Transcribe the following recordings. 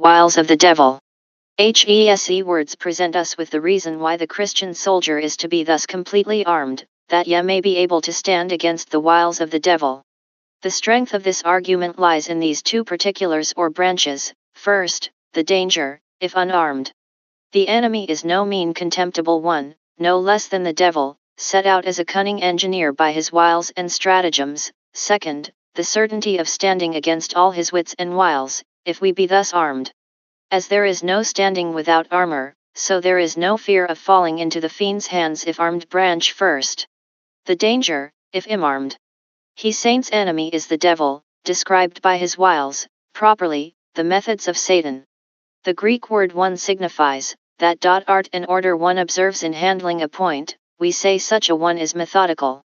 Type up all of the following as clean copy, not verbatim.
wiles of the devil. HESE words present us with the reason why the Christian soldier is to be thus completely armed, that ye may be able to stand against the wiles of the devil. The strength of this argument lies in these two particulars or branches. First, the danger, if unarmed. The enemy is no mean contemptible one, no less than the devil, set out as a cunning engineer by his wiles and stratagems. Second, the certainty of standing against all his wits and wiles, if we be thus armed. As there is no standing without armor, so there is no fear of falling into the fiend's hands if armed. Branch first. The danger, if unarmed. He saint's enemy is the devil, described by his wiles, properly, the methods of Satan. The Greek word one signifies, that art and order one observes in handling a point. We say such a one is methodical.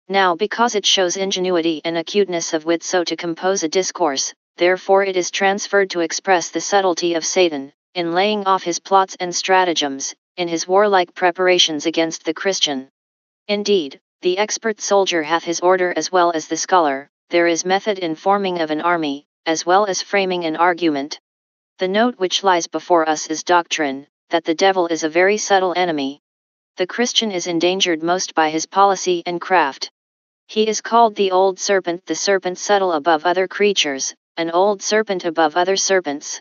Now because it shows ingenuity and acuteness of wit so to compose a discourse, therefore it is transferred to express the subtlety of Satan, in laying off his plots and stratagems, in his warlike preparations against the Christian. Indeed, the expert soldier hath his order as well as the scholar. There is method in forming of an army, as well as framing an argument. The note which lies before us is doctrine, that the devil is a very subtle enemy. The Christian is endangered most by his policy and craft. He is called the old serpent subtle above other creatures, an old serpent above other serpents.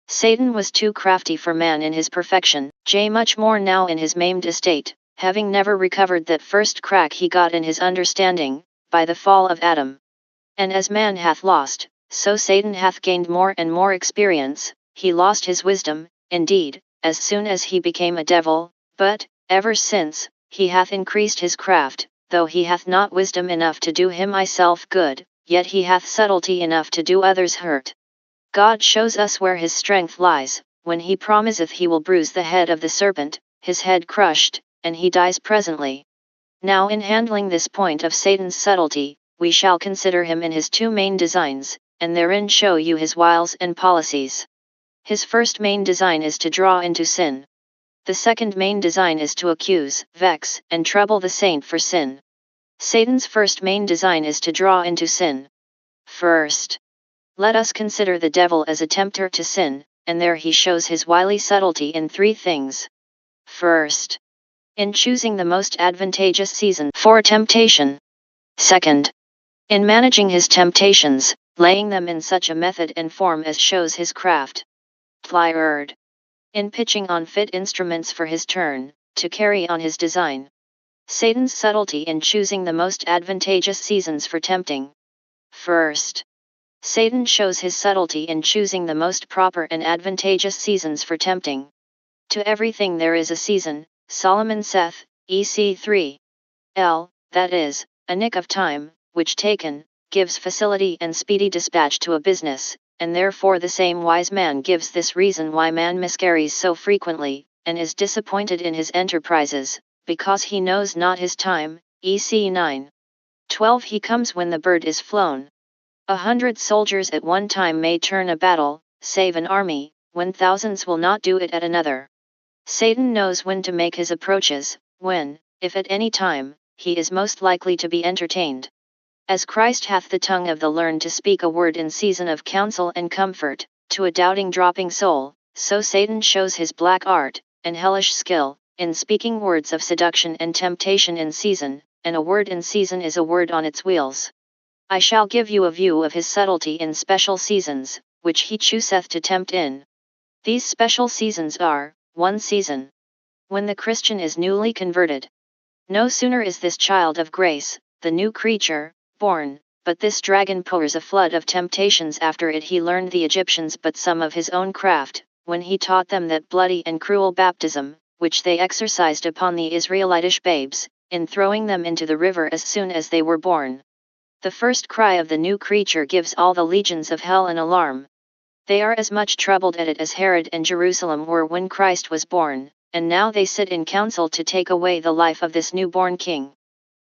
Satan was too crafty for man in his perfection, much more now in his maimed estate, having never recovered that first crack he got in his understanding, by the fall of Adam. And as man hath lost, so Satan hath gained more and more experience. He lost his wisdom, indeed, as soon as he became a devil, but, ever since, he hath increased his craft, though he hath not wisdom enough to do himself good, yet he hath subtlety enough to do others hurt. God shows us where his strength lies, when he promiseth he will bruise the head of the serpent, his head crushed, and he dies presently. Now in handling this point of Satan's subtlety, we shall consider him in his two main designs, and therein show you his wiles and policies. His first main design is to draw into sin. The second main design is to accuse, vex, and trouble the saint for sin. Satan's first main design is to draw into sin. First, let us consider the devil as a tempter to sin, and there he shows his wily subtlety in three things. First, in choosing the most advantageous season for temptation. Second, in managing his temptations, laying them in such a method and form as shows his craft. Third, in pitching on fit instruments for his turn, to carry on his design. Satan's subtlety in choosing the most advantageous seasons for tempting. First, Satan shows his subtlety in choosing the most proper and advantageous seasons for tempting. To everything there is a season, Solomon saith, EC 3. That is, a nick of time, which taken, gives facility and speedy dispatch to a business, and therefore the same wise man gives this reason why man miscarries so frequently, and is disappointed in his enterprises, because he knows not his time. EC 9. 12 He comes when the bird is flown. 100 soldiers at one time may turn a battle, save an army, when thousands will not do it at another. Satan knows when to make his approaches, when, if at any time, he is most likely to be entertained. As Christ hath the tongue of the learned to speak a word in season of counsel and comfort, to a doubting dropping soul, so Satan shows his black art, and hellish skill, in speaking words of seduction and temptation in season, and a word in season is a word on its wheels. I shall give you a view of his subtlety in special seasons, which he chooseth to tempt in. These special seasons are, 1 season, when the Christian is newly converted. No sooner is this child of grace, the new creature, born, but this dragon pours a flood of temptations after it he learned the Egyptians but some of his own craft, when he taught them that bloody and cruel baptism, which they exercised upon the Israelitish babes, in throwing them into the river as soon as they were born. The first cry of the new creature gives all the legions of hell an alarm. They are as much troubled at it as Herod and Jerusalem were when Christ was born, and now they sit in council to take away the life of this newborn king.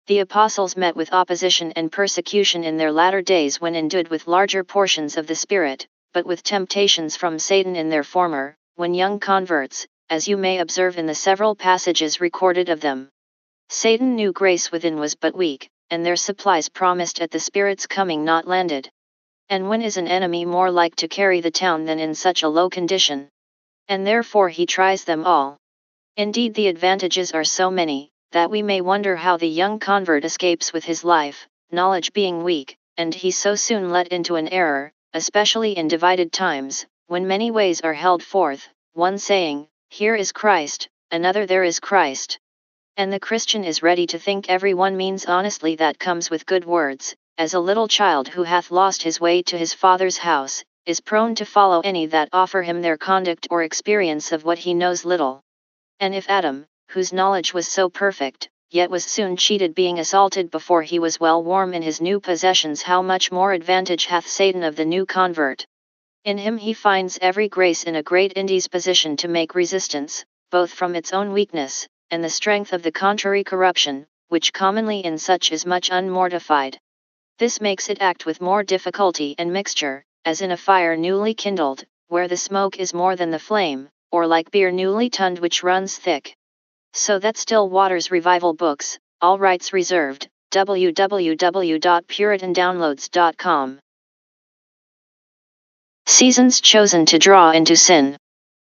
The apostles met with opposition and persecution in their latter days when endued with larger portions of the Spirit, but with temptations from Satan in their former, when young converts, as you may observe in the several passages recorded of them. Satan knew grace within was but weak, and their supplies promised at the Spirit's coming not landed. And when is an enemy more like to carry the town than in such a low condition? And therefore he tries them all. Indeed the advantages are so many, that we may wonder how the young convert escapes with his life, knowledge being weak, and he so soon led into an error, especially in divided times, when many ways are held forth, one saying, here is Christ, another there is Christ. And the Christian is ready to think every one means honestly that comes with good words, as a little child who hath lost his way to his father's house, is prone to follow any that offer him their conduct or experience of what he knows little. And if Adam, whose knowledge was so perfect, yet was soon cheated being assaulted before he was well warm in his new possessions, how much more advantage hath Satan of the new convert? In him he finds every grace in a great indisposition to make resistance, both from its own weakness, and the strength of the contrary corruption, which commonly in such is much unmortified. This makes it act with more difficulty and mixture, as in a fire newly kindled, where the smoke is more than the flame, or like beer newly tunned which runs thick. So that Still Waters Revival Books, all rights reserved, www.puritandownloads.com. Seasons chosen to draw into sin.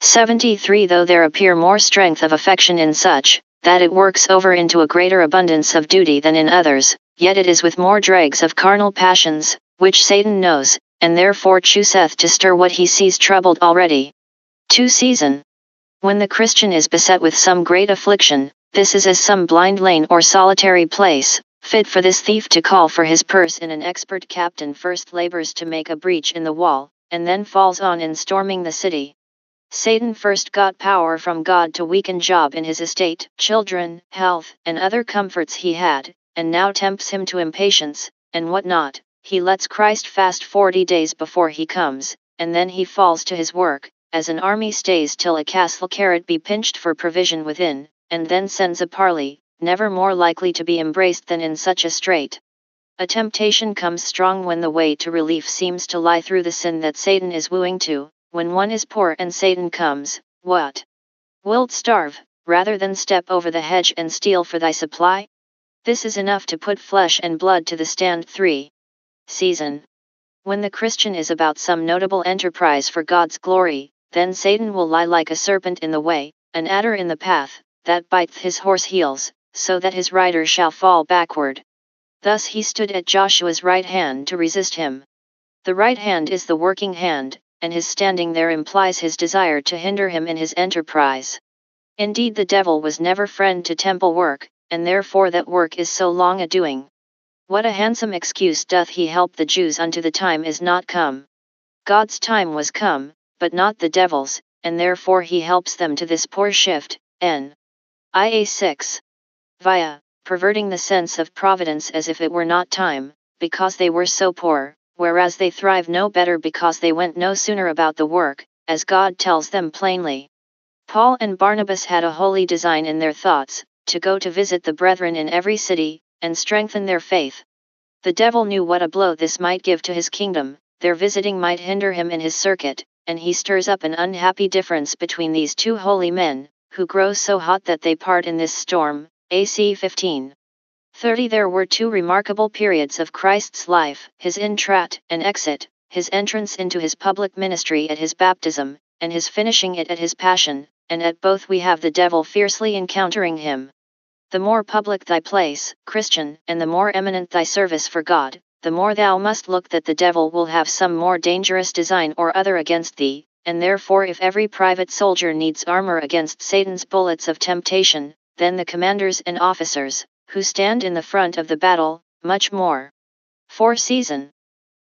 73 Though there appear more strength of affection in such, that it works over into a greater abundance of duty than in others, yet it is with more dregs of carnal passions, which Satan knows, and therefore chooseth to stir what he sees troubled already. 2 Season. When the Christian is beset with some great affliction, this is as some blind lane or solitary place, fit for this thief to call for his purse in an expert captain first labors to make a breach in the wall, and then falls on in storming the city. Satan first got power from God to weaken Job in his estate, children, health, and other comforts he had, and now tempts him to impatience, and what not. He lets Christ fast 40 days before he comes, and then he falls to his work, as an army stays till a castle carrot be pinched for provision within, and then sends a parley, never more likely to be embraced than in such a strait. A temptation comes strong when the way to relief seems to lie through the sin that Satan is wooing to. When one is poor and Satan comes, what? Wilt starve, rather than step over the hedge and steal for thy supply? This is enough to put flesh and blood to the stand. 3 Season. When the Christian is about some notable enterprise for God's glory, then Satan will lie like a serpent in the way, an adder in the path, that biteth his horse heels, so that his rider shall fall backward. Thus he stood at Joshua's right hand to resist him. The right hand is the working hand, and his standing there implies his desire to hinder him in his enterprise. Indeed the devil was never friend to temple work, and therefore that work is so long a-doing. What a handsome excuse doth he help the Jews unto the time is not come. God's time was come, but not the devil's, and therefore he helps them to this poor shift. Ia 6. Via, perverting the sense of providence as if it were not time, because they were so poor, whereas they thrive no better because they went no sooner about the work, as God tells them plainly. Paul and Barnabas had a holy design in their thoughts, to go to visit the brethren in every city, and strengthen their faith. The devil knew what a blow this might give to his kingdom, their visiting might hinder him in his circuit, and he stirs up an unhappy difference between these two holy men, who grow so hot that they part in this storm. AC 15:30. There were two remarkable periods of Christ's life, his intrat and exit, his entrance into his public ministry at his baptism, and his finishing it at his passion, and at both we have the devil fiercely encountering him. The more public thy place, Christian, and the more eminent thy service for God, the more thou must look that the devil will have some more dangerous design or other against thee, and therefore if every private soldier needs armor against Satan's bullets of temptation, then the commanders and officers, who stand in the front of the battle, much more. 4 Season.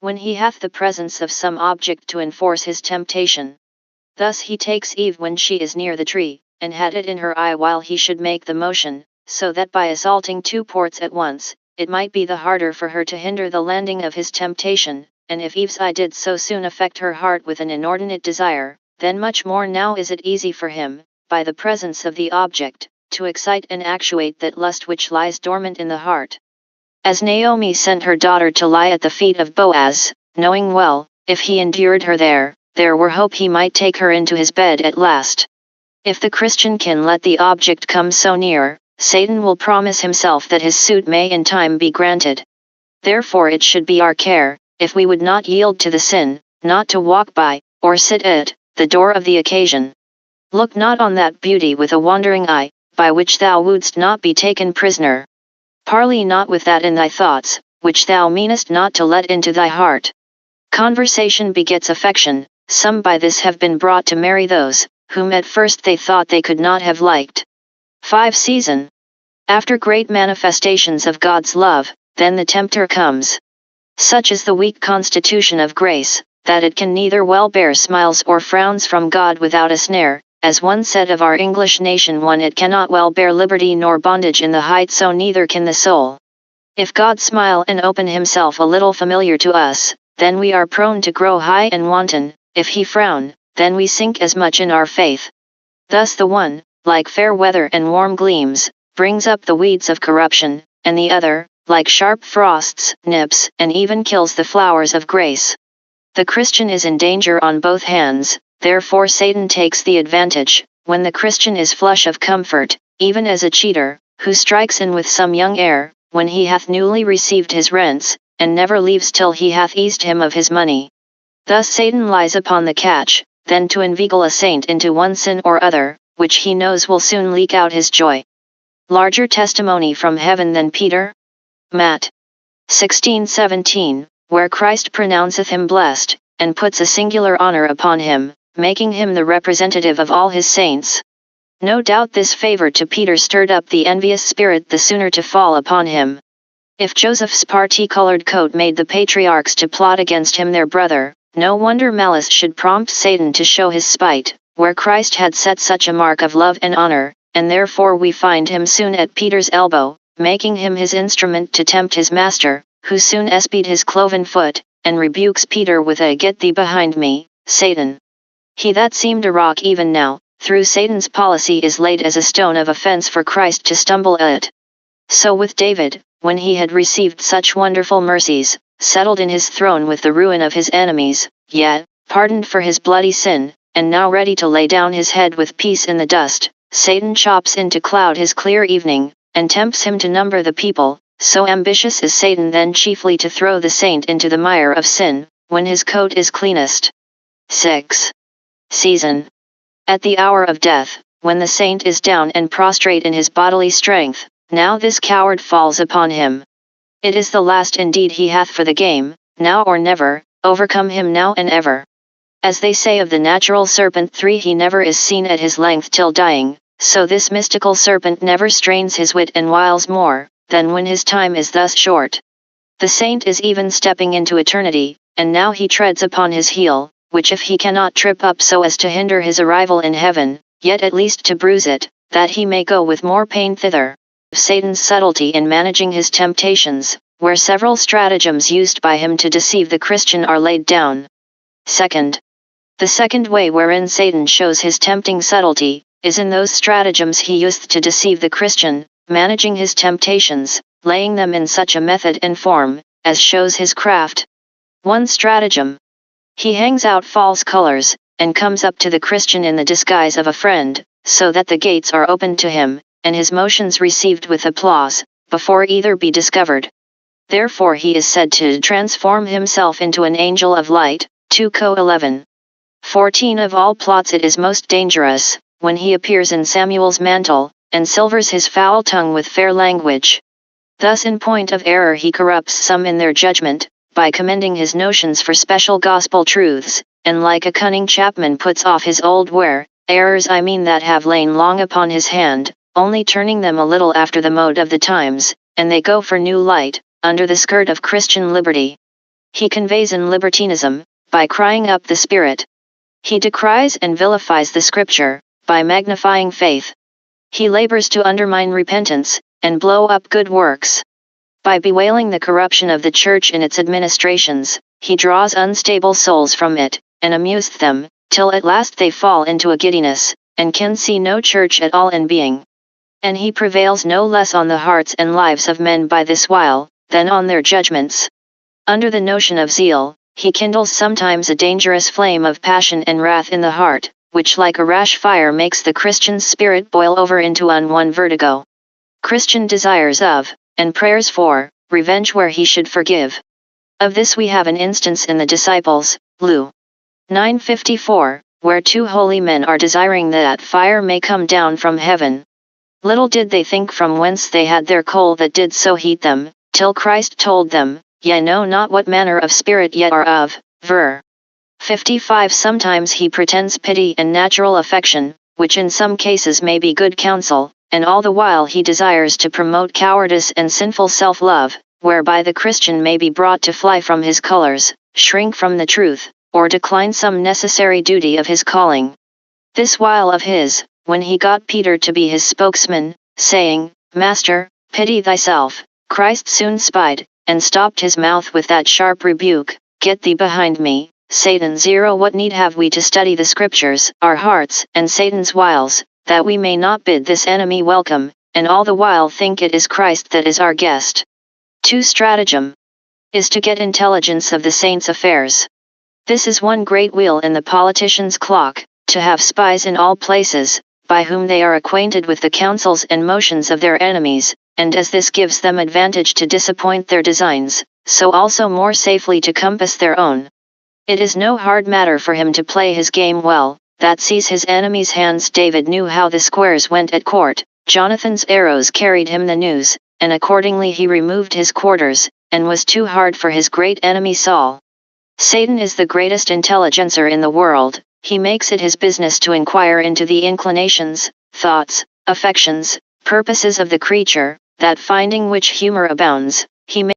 When he hath the presence of some object to enforce his temptation. Thus he takes Eve when she is near the tree, and had it in her eye while he should make the motion, so that by assaulting two ports at once, it might be the harder for her to hinder the landing of his temptation, and if Eve's eye did so soon affect her heart with an inordinate desire, then much more now is it easy for him, by the presence of the object, to excite and actuate that lust which lies dormant in the heart. As Naomi sent her daughter to lie at the feet of Boaz, knowing well, if he endured her there were hope he might take her into his bed at last. If the Christian can let the object come so near, Satan will promise himself that his suit may in time be granted. Therefore it should be our care, if we would not yield to the sin, not to walk by, or sit at, the door of the occasion. Look not on that beauty with a wandering eye, by which thou wouldst not be taken prisoner. Parley not with that in thy thoughts, which thou meanest not to let into thy heart. Conversation begets affection, some by this have been brought to marry those, whom at first they thought they could not have liked. 5 Season. After great manifestations of God's love, then the tempter comes. Such is the weak constitution of grace, that it can neither well bear smiles or frowns from God without a snare, as one said of our English nation one it cannot well bear liberty nor bondage in the height, so neither can the soul. If God smile and open himself a little familiar to us, then we are prone to grow high and wanton, if he frown, then we sink as much in our faith. Thus the one, like fair weather and warm gleams, brings up the weeds of corruption, and the other, like sharp frosts, nips and even kills the flowers of grace. The Christian is in danger on both hands, therefore Satan takes the advantage, when the Christian is flush of comfort, even as a cheater, who strikes in with some young heir, when he hath newly received his rents, and never leaves till he hath eased him of his money. Thus Satan lies upon the catch, then to inveigle a saint into one sin or other, which he knows will soon leak out his joy. Larger testimony from heaven than Peter? Matt. 16:17, where Christ pronounceth him blessed, and puts a singular honor upon him, making him the representative of all his saints. No doubt this favor to Peter stirred up the envious spirit the sooner to fall upon him. If Joseph's parti-colored coat made the patriarchs to plot against him their brother, no wonder malice should prompt Satan to show his spite, where Christ had set such a mark of love and honor, and therefore we find him soon at Peter's elbow, making him his instrument to tempt his master, who soon espied his cloven foot, and rebukes Peter with a "Get thee behind me, Satan." He that seemed a rock even now, through Satan's policy is laid as a stone of offense for Christ to stumble at. So with David, when he had received such wonderful mercies, settled in his throne with the ruin of his enemies, yet, pardoned for his bloody sin, and now ready to lay down his head with peace in the dust, Satan chops in to cloud his clear evening, and tempts him to number the people. So ambitious is Satan then chiefly to throw the saint into the mire of sin, when his coat is cleanest. 6. Season. At the hour of death, when the saint is down and prostrate in his bodily strength, now this coward falls upon him. It is the last indeed he hath for the game, now or never, overcome him now and ever. As they say of the natural serpent 3 he never is seen at his length till dying, so this mystical serpent never strains his wit and wiles more, than when his time is thus short. The saint is even stepping into eternity, and now he treads upon his heel, which if he cannot trip up so as to hinder his arrival in heaven, yet at least to bruise it, that he may go with more pain thither. Satan's subtlety in managing his temptations, where several stratagems used by him to deceive the Christian are laid down. 2nd. The second way wherein Satan shows his tempting subtlety, is in those stratagems he useth to deceive the Christian, managing his temptations, laying them in such a method and form, as shows his craft. 1 stratagem. He hangs out false colors, and comes up to the Christian in the disguise of a friend, so that the gates are opened to him, and his motions received with applause, before either be discovered. Therefore he is said to transform himself into an angel of light. 2 Co 11. 14 Of all plots it is most dangerous, when he appears in Samuel's mantle, and silvers his foul tongue with fair language. Thus in point of error he corrupts some in their judgment, by commending his notions for special gospel truths, and like a cunning chapman puts off his old ware, errors I mean that have lain long upon his hand, only turning them a little after the mode of the times, and they go for new light, under the skirt of Christian liberty. He conveys in libertinism, by crying up the Spirit. He decries and vilifies the Scripture, by magnifying faith. He labors to undermine repentance, and blow up good works. By bewailing the corruption of the Church in its administrations, he draws unstable souls from it, and amuseth them, till at last they fall into a giddiness, and can see no Church at all in being. And he prevails no less on the hearts and lives of men by this wile, than on their judgments. Under the notion of zeal, he kindles sometimes a dangerous flame of passion and wrath in the heart, which like a rash fire makes the Christian's spirit boil over into one vertigo. Christian desires of, and prayers for, revenge where he should forgive. Of this we have an instance in the disciples, Lu. 9:54, where two holy men are desiring that fire may come down from heaven. Little did they think from whence they had their coal that did so heat them, till Christ told them, Ye know not what manner of spirit ye are of. Ver. 55. Sometimes he pretends pity and natural affection, which in some cases may be good counsel, and all the while he desires to promote cowardice and sinful self-love, whereby the Christian may be brought to fly from his colors, shrink from the truth, or decline some necessary duty of his calling. This while of his, when he got Peter to be his spokesman, saying, Master, pity thyself, Christ soon spied, and stopped his mouth with that sharp rebuke, Get thee behind me, Satan. 0 What need have we to study the Scriptures, our hearts, and Satan's wiles, that we may not bid this enemy welcome, and all the while think it is Christ that is our guest? 2 Stratagem is to get intelligence of the saints' affairs. This is one great wheel in the politician's clock, to have spies in all places, by whom they are acquainted with the counsels and motions of their enemies, and as this gives them advantage to disappoint their designs, so also more safely to compass their own. It is no hard matter for him to play his game well, that sees his enemies' hands. David knew how the squares went at court, Jonathan's arrows carried him the news, and accordingly he removed his quarters, and was too hard for his great enemy Saul. Satan is the greatest intelligencer in the world. He makes it his business to inquire into the inclinations, thoughts, affections, purposes of the creature, that finding which humor abounds, he may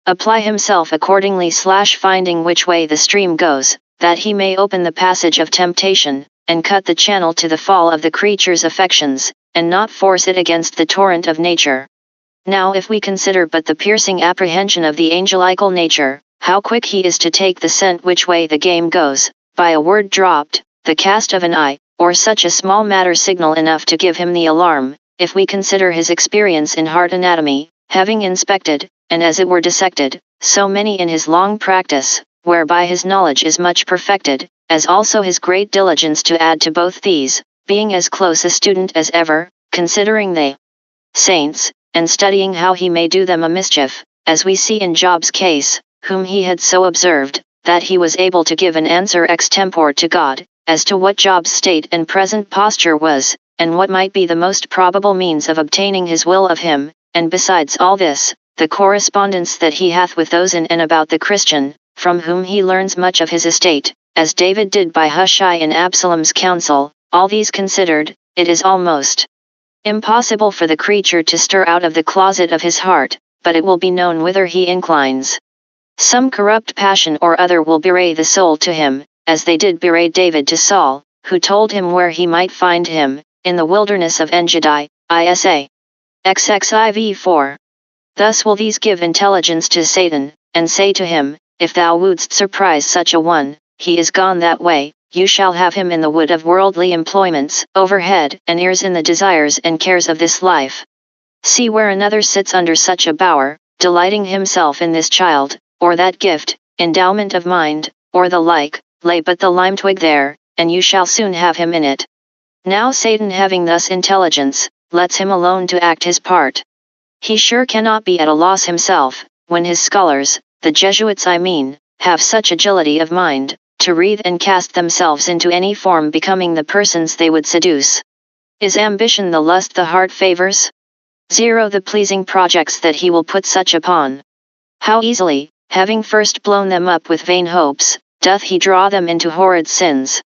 apply himself accordingly. Finding which way the stream goes, that he may open the passage of temptation, and cut the channel to the fall of the creature's affections, and not force it against the torrent of nature. Now if we consider but the piercing apprehension of the angelical nature, how quick he is to take the scent which way the game goes, by a word dropped, the cast of an eye, or such a small matter signal enough to give him the alarm. If we consider his experience in heart anatomy, having inspected, and as it were dissected, so many in his long practice, whereby his knowledge is much perfected, as also his great diligence to add to both these, being as close a student as ever, considering the saints, and studying how he may do them a mischief, as we see in Job's case, whom he had so observed, that he was able to give an answer extempore to God, as to what Job's state and present posture was, and what might be the most probable means of obtaining his will of him, and besides all this, the correspondence that he hath with those in and about the Christian, from whom he learns much of his estate, as David did by Hushai in Absalom's counsel. All these considered, it is almost impossible for the creature to stir out of the closet of his heart, but it will be known whither he inclines. Some corrupt passion or other will bewray the soul to him, as they did bewray David to Saul, who told him where he might find him, in the wilderness of Engedi, Isa. XXIV 4. Thus will these give intelligence to Satan, and say to him, If thou wouldst surprise such a one, he is gone that way, you shall have him in the wood of worldly employments, overhead and ears in the desires and cares of this life. See where another sits under such a bower, delighting himself in this child, or that gift, endowment of mind, or the like, lay but the lime twig there, and you shall soon have him in it. Now Satan having thus intelligence, lets him alone to act his part. He sure cannot be at a loss himself, when his scholars, the Jesuits I mean, have such agility of mind, to wreathe and cast themselves into any form becoming the persons they would seduce. Is ambition the lust the heart favors? 0 The pleasing projects that he will put such upon. How easily, having first blown them up with vain hopes, doth he draw them into horrid sins.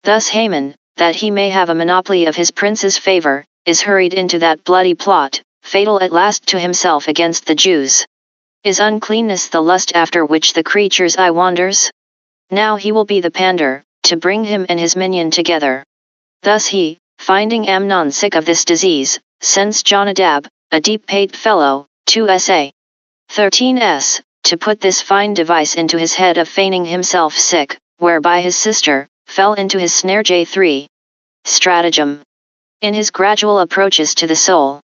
Thus Haman, that he may have a monopoly of his prince's favor, is hurried into that bloody plot, fatal at last to himself against the Jews. Is uncleanness the lust after which the creature's eye wanders? Now he will be the pander, to bring him and his minion together. Thus he, finding Amnon sick of this disease, sends Jonadab, a deep-paid fellow, to Sa. 13s, to put this fine device into his head of feigning himself sick, whereby his sister fell into his snare. J3. Stratagem. In his gradual approaches to the soul.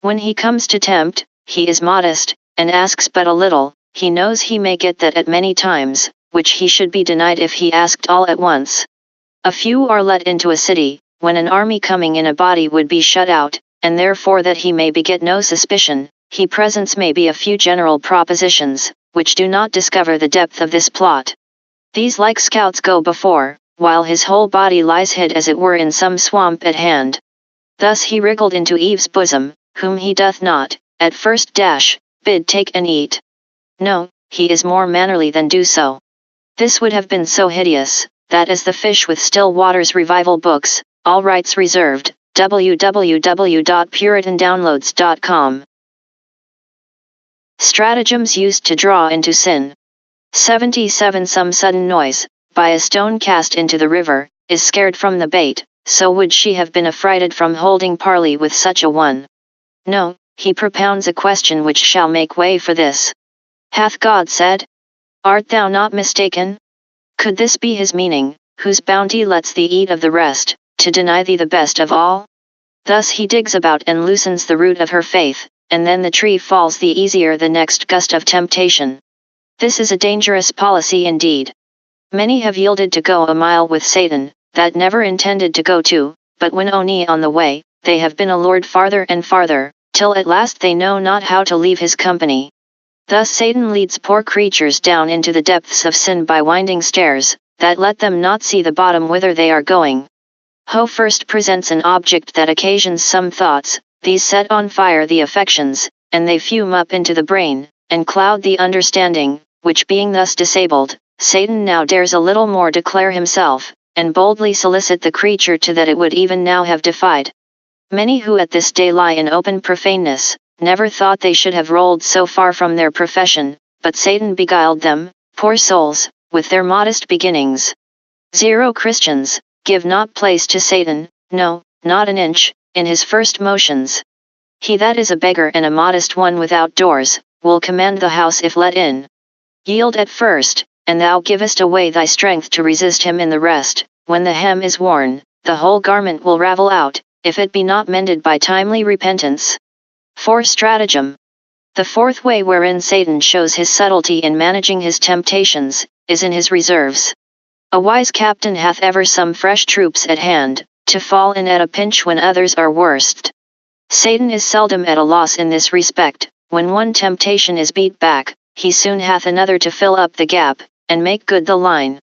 When he comes to tempt, he is modest, and asks but a little. He knows he may get that at many times, which he should be denied if he asked all at once. A few are let into a city, when an army coming in a body would be shut out, and therefore that he may beget no suspicion, he presents maybe a few general propositions, which do not discover the depth of this plot. These like scouts go before, while his whole body lies hid as it were in some swamp at hand. Thus he wriggled into Eve's bosom, whom he doth not, at first bid take and eat. No, he is more mannerly than do so. This would have been so hideous, that as the fish with still waters revival books, all rights reserved, www.puritandownloads.com. Stratagems used to draw into sin. 77 Some sudden noise, by a stone cast into the river, is scared from the bait, so would she have been affrighted from holding parley with such a one. No, he propounds a question which shall make way for this. Hath God said? Art thou not mistaken? Could this be his meaning, whose bounty lets thee eat of the rest, to deny thee the best of all? Thus he digs about and loosens the root of her faith, and then the tree falls the easier the next gust of temptation. This is a dangerous policy indeed. Many have yielded to go a mile with Satan, that never intended to go to, but when only on the way, they have been allured farther and farther, till at last they know not how to leave his company. Thus Satan leads poor creatures down into the depths of sin by winding stairs, that let them not see the bottom whither they are going. Ho first presents an object that occasions some thoughts, these set on fire the affections, and they fume up into the brain, and cloud the understanding, which being thus disabled, Satan now dares a little more declare himself, and boldly solicit the creature to that it would even now have defied. Many who at this day lie in open profaneness, never thought they should have rolled so far from their profession, but Satan beguiled them, poor souls, with their modest beginnings. 0 Christians, give not place to Satan, no, not an inch, in his first motions. He that is a beggar and a modest one without doors, will command the house if let in. Yield at first, and thou givest away thy strength to resist him in the rest. When the hem is worn, the whole garment will ravel out, if it be not mended by timely repentance. 4 Stratagem. The fourth way wherein Satan shows his subtlety in managing his temptations, is in his reserves. A wise captain hath ever some fresh troops at hand, to fall in at a pinch when others are worst. Satan is seldom at a loss in this respect. When one temptation is beat back, he soon hath another to fill up the gap, and make good the line.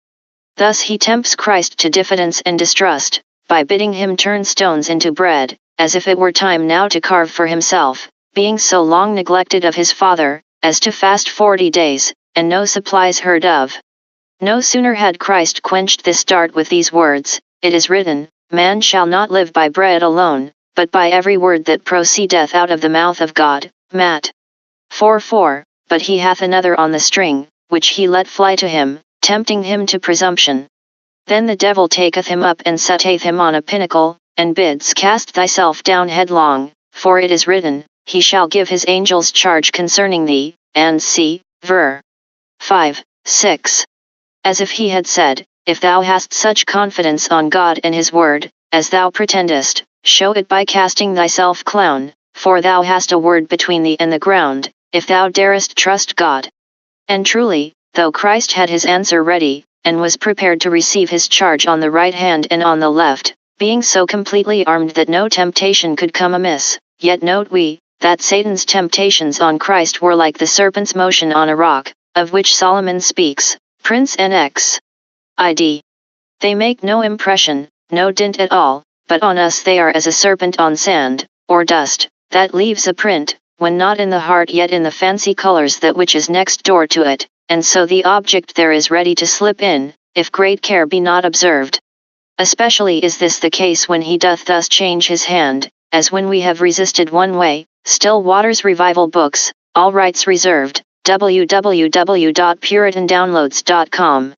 Thus he tempts Christ to diffidence and distrust, by bidding him turn stones into bread, as if it were time now to carve for himself, being so long neglected of his Father, as to fast 40 days, and no supplies heard of. No sooner had Christ quenched this dart with these words, it is written, Man shall not live by bread alone, but by every word that proceedeth out of the mouth of God. Matt. 4:4, but he hath another on the string, which he let fly to him, tempting him to presumption. Then the devil taketh him up and setteth him on a pinnacle, and bids cast thyself down headlong, for it is written, He shall give his angels charge concerning thee, and see, ver. 5, 6. As if he had said, if thou hast such confidence on God and his word, as thou pretendest, show it by casting thyself clown, for thou hast a word between thee and the ground, if thou darest trust God. And truly, though Christ had his answer ready, and was prepared to receive his charge on the right hand and on the left, being so completely armed that no temptation could come amiss, yet note we, that Satan's temptations on Christ were like the serpent's motion on a rock, of which Solomon speaks, Prince NX. Id. They make no impression, no dint at all, but on us they are as a serpent on sand, or dust, that leaves a print, when not in the heart yet in the fancy colors that which is next door to it, and so the object there is ready to slip in, if great care be not observed. Especially is this the case when he doth thus change his hand, as when we have resisted one way. Still Waters Revival Books, all rights reserved, www.puritandownloads.com.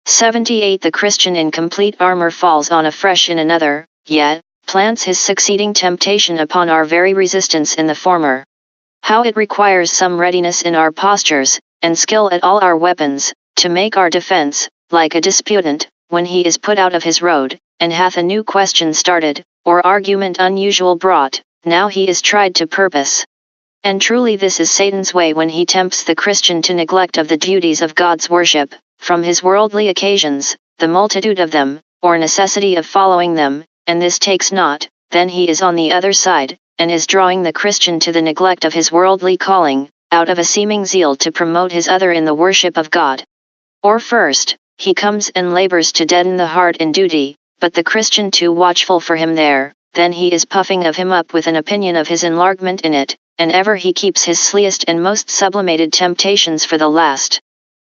78 The Christian in complete armor falls on afresh in another, yet, plants his succeeding temptation upon our very resistance in the former. How it requires some readiness in our postures, and skill at all our weapons, to make our defense, like a disputant, when he is put out of his road, and hath a new question started, or argument unusual brought, now he is tried to purpose. And truly this is Satan's way when he tempts the Christian to neglect of the duties of God's worship, from his worldly occasions, the multitude of them, or necessity of following them, and this takes not, then he is on the other side, and is drawing the Christian to the neglect of his worldly calling, out of a seeming zeal to promote his other in the worship of God. Or first, he comes and labors to deaden the heart in duty, but the Christian too watchful for him there, then he is puffing of him up with an opinion of his enlargement in it, and ever he keeps his sliest and most sublimated temptations for the last.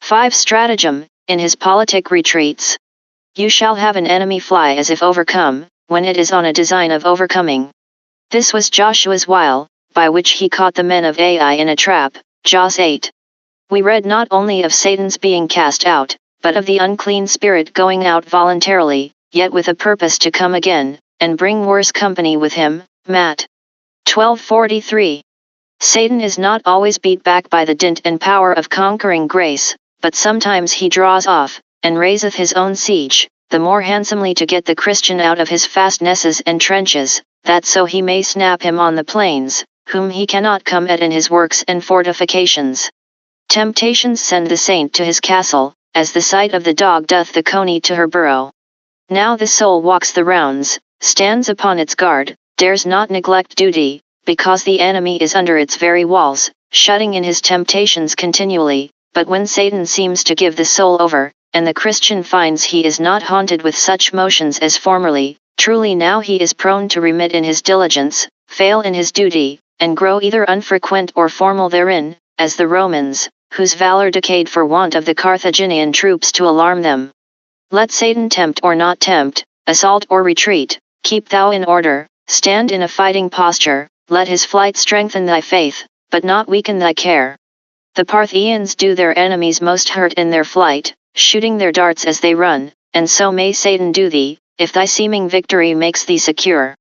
5. Stratagem, in his politic retreats. You shall have an enemy fly as if overcome, when it is on a design of overcoming. This was Joshua's wile, by which he caught the men of Ai in a trap, Jos 8. We read not only of Satan's being cast out, but of the unclean spirit going out voluntarily, yet with a purpose to come again, and bring worse company with him, Matt. 12:43. Satan is not always beat back by the dint and power of conquering grace, but sometimes he draws off, and raiseth his own siege, the more handsomely to get the Christian out of his fastnesses and trenches, that so he may snap him on the plains, whom he cannot come at in his works and fortifications. Temptations send the saint to his castle, as the sight of the dog doth the coney to her burrow. Now the soul walks the rounds, stands upon its guard, dares not neglect duty, because the enemy is under its very walls, shutting in his temptations continually, but when Satan seems to give the soul over, and the Christian finds he is not haunted with such motions as formerly, truly now he is prone to remit in his diligence, fail in his duty, and grow either unfrequent or formal therein, as the Romans, whose valor decayed for want of the Carthaginian troops to alarm them. Let Satan tempt or not tempt, assault or retreat, keep thou in order, stand in a fighting posture, let his flight strengthen thy faith, but not weaken thy care. The Parthians do their enemies most hurt in their flight, shooting their darts as they run, and so may Satan do thee, if thy seeming victory makes thee secure.